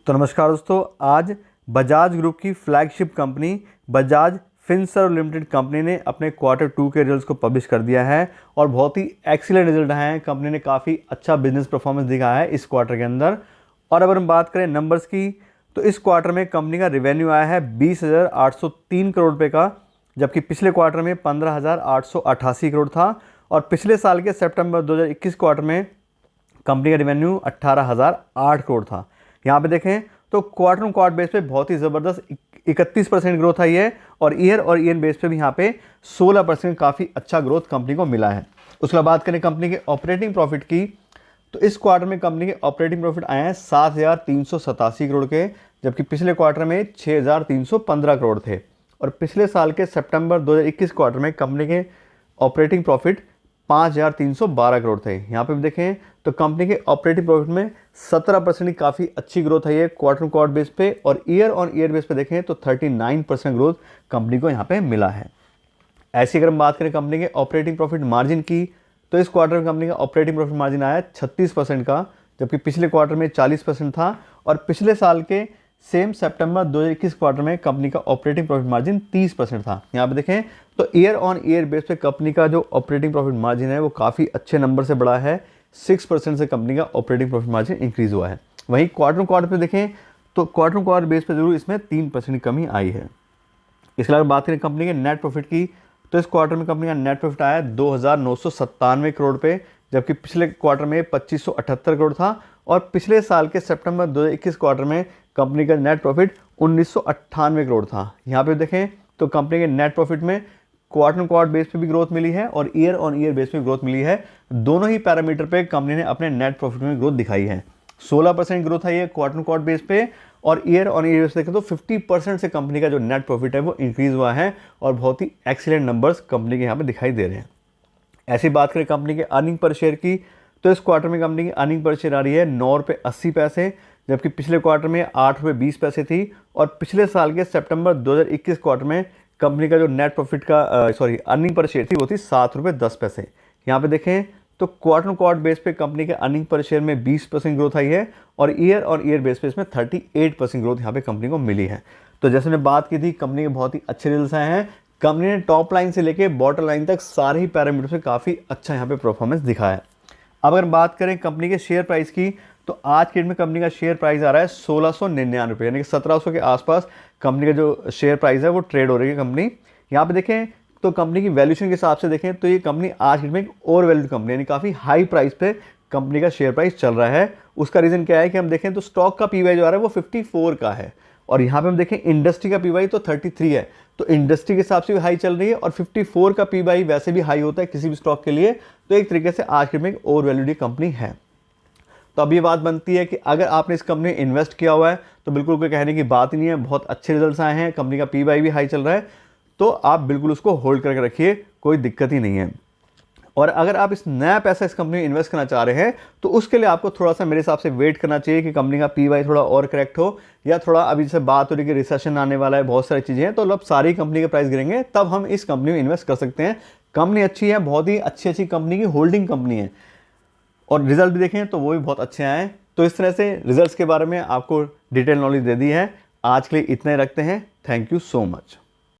तो नमस्कार दोस्तों, आज बजाज ग्रुप की flagship company Bajaj Finserv limited company ने अपने Q2 के रिजल्ट्स को पब्लिश कर दिया है और बहुत ही एक्सीलेंट रिजल्ट आए हैं। कंपनी ने काफ़ी अच्छा बिजनेस परफॉर्मेंस दिखाया है इस क्वार्टर के अंदर। और अगर हम बात करें नंबर्स की, तो इस क्वार्टर में कंपनी का रेवेन्यू आया है 20,803 करोड़ रुपये का, जबकि पिछले क्वार्टर में 15,888 करोड़ था। और पिछले साल के सितंबर 2021 क्वार्टर में कंपनी का रेवेन्यू 18,008 करोड़ था। यहाँ पे देखें तो क्वार्टर ऑन क्वार्टर बेस पे बहुत ही ज़बरदस्त 31% ग्रोथ आई है और ईयर बेस पे भी यहाँ पे 16% काफ़ी अच्छा ग्रोथ कंपनी को मिला है। उसके बाद बात करें कंपनी के ऑपरेटिंग प्रॉफिट की, तो इस क्वार्टर में कंपनी के ऑपरेटिंग प्रॉफिट आए हैं 7,387 करोड़ के, जबकि पिछले क्वार्टर में 6,315 करोड़ थे। और पिछले साल के सितंबर 2021 क्वार्टर में कंपनी के ऑपरेटिंग प्रॉफिट 5,312 करोड़ थे। यहाँ पे भी देखें तो कंपनी के ऑपरेटिंग प्रॉफिट में 17% की काफ़ी अच्छी ग्रोथ है ये क्वार्टर ऑन क्वार्टर बेस पे, और ईयर बेस पे देखें तो 39% ग्रोथ कंपनी को यहाँ पे मिला है। ऐसी अगर हम बात करें कंपनी के ऑपरेटिंग प्रॉफिट मार्जिन की, तो इस क्वार्टर में कंपनी का ऑपरेटिंग प्रॉफिट मार्जिन आया 36% का, जबकि पिछले क्वार्टर में 40% था। और पिछले साल के सेम सितंबर 2021 क्वार्टर में कंपनी का ऑपरेटिंग प्रॉफिट मार्जिन 30% था। यहाँ पे देखें तो ईयर बेस पे कंपनी का जो ऑपरेटिंग प्रॉफिट मार्जिन है वो काफ़ी अच्छे नंबर से बढ़ा है। 6% से कंपनी का ऑपरेटिंग प्रॉफिट मार्जिन इंक्रीज हुआ है। वहीं क्वार्टर पे देखें तो क्वार्टर बेस पे जरूर इसमें 3% की कमी आई है। इसके अलावा बात करें कंपनी के नेट प्रॉफिट की, तो इस क्वार्टर में कंपनी का नेट प्रॉफिट आया 2,997 करोड़ पे, जबकि पिछले क्वार्टर में 2,578 करोड़ था। और पिछले साल के सितंबर 2021 क्वार्टर में कंपनी का नेट प्रॉफिट 1,998 करोड़ था। यहाँ पे देखें तो कंपनी के नेट प्रॉफिट में क्वार्टर बेस पे भी ग्रोथ मिली है और ईयर बेस पे ग्रोथ मिली है। दोनों ही पैरामीटर पे कंपनी ने अपने नेट प्रॉफिट में ग्रोथ दिखाई है। 16% ग्रोथ है ये क्वार्टर बेस पे, और ईयर बेस देखें तो 50% से कंपनी का जो नेट प्रॉफिट है वो इंक्रीज हुआ है और बहुत ही एक्सीलेंट नंबर्स कंपनी के यहाँ पे दिखाई दे रहे हैं। ऐसी बात करें कंपनी के अर्निंग पर शेयर की, तो इस क्वार्टर में कंपनी की अर्निंग पर शेयर आ रही है 9.80 रुपये, जबकि पिछले क्वार्टर में 8.20 रुपये थी। और पिछले साल के सितंबर 2021 क्वार्टर में कंपनी का जो नेट प्रॉफिट का अर्निंग पर शेयर थी वो थी 7.10 रुपये। यहाँ पे देखें तो क्वार्टर बेस पे कंपनी के अर्निंग पर शेयर में 20% ग्रोथ आई है और ईयर बेस पे इसमें 38% ग्रोथ यहाँ पे कंपनी को मिली है। तो जैसे मैंने बात की थी, कंपनी के बहुत ही अच्छे रिजल्ट्स आए हैं। कंपनी ने टॉप लाइन से लेके बॉटम लाइन तक सारे ही पैरामीटर्स में काफ़ी अच्छा यहाँ पे परफॉर्मेंस दिखाया है। अब अगर बात करें कंपनी के शेयर प्राइस की, तो आज के डेट में कंपनी का शेयर प्राइस आ रहा है 1,699 रुपये, यानी कि 1,700 के आसपास कंपनी का जो शेयर प्राइस है वो ट्रेड हो रही है कंपनी। यहाँ पे देखें तो कंपनी की वैल्यूएशन के हिसाब से देखें तो ये कंपनी आज की डेट में एक ओवर वैल्यूड कंपनी, यानी काफ़ी हाई प्राइस पे कंपनी का शेयर प्राइस चल रहा है। उसका रीज़न क्या है कि हम देखें तो स्टॉक का पीवाई जो आ रहा है वो 54 का है, और यहाँ पे हम देखें इंडस्ट्री का पीवाई तो 33 है। तो इंडस्ट्री के हिसाब से भी हाई चल रही है और 54 का पीवाई वैसे भी हाई होता है किसी भी स्टॉक के लिए। तो एक तरीके से आज के डेट में एक ओवर वैल्यूड कंपनी है। तो अब ये बात बनती है कि अगर आपने इस कंपनी में इन्वेस्ट किया हुआ है तो बिल्कुल कोई कहने की बात ही नहीं है, बहुत अच्छे रिजल्ट्स आए हैं, कंपनी का पीवाई भी हाई चल रहा है, तो आप बिल्कुल उसको होल्ड करके रखिए, कोई दिक्कत ही नहीं है। और अगर आप इस नया पैसा इस कंपनी में इन्वेस्ट करना चाह रहे हैं तो उसके लिए आपको थोड़ा सा मेरे हिसाब से वेट करना चाहिए कि कंपनी का पीवाई थोड़ा और करेक्ट हो, या थोड़ा अभी जैसे बात हो रही है कि रिसेशन आने वाला है, बहुत सारी चीज़ें हैं, तो अब सारी कंपनी के प्राइस गिरेंगे तब हम इस कंपनी में इन्वेस्ट कर सकते हैं। कंपनी अच्छी है, बहुत ही अच्छी कंपनी की होल्डिंग कंपनी है, और रिजल्ट भी देखें तो वो भी बहुत अच्छे आए हैं। तो इस तरह से रिजल्ट्स के बारे में आपको डिटेल नॉलेज दे दी है। आज के लिए इतना ही रखते हैं। Thank you so much.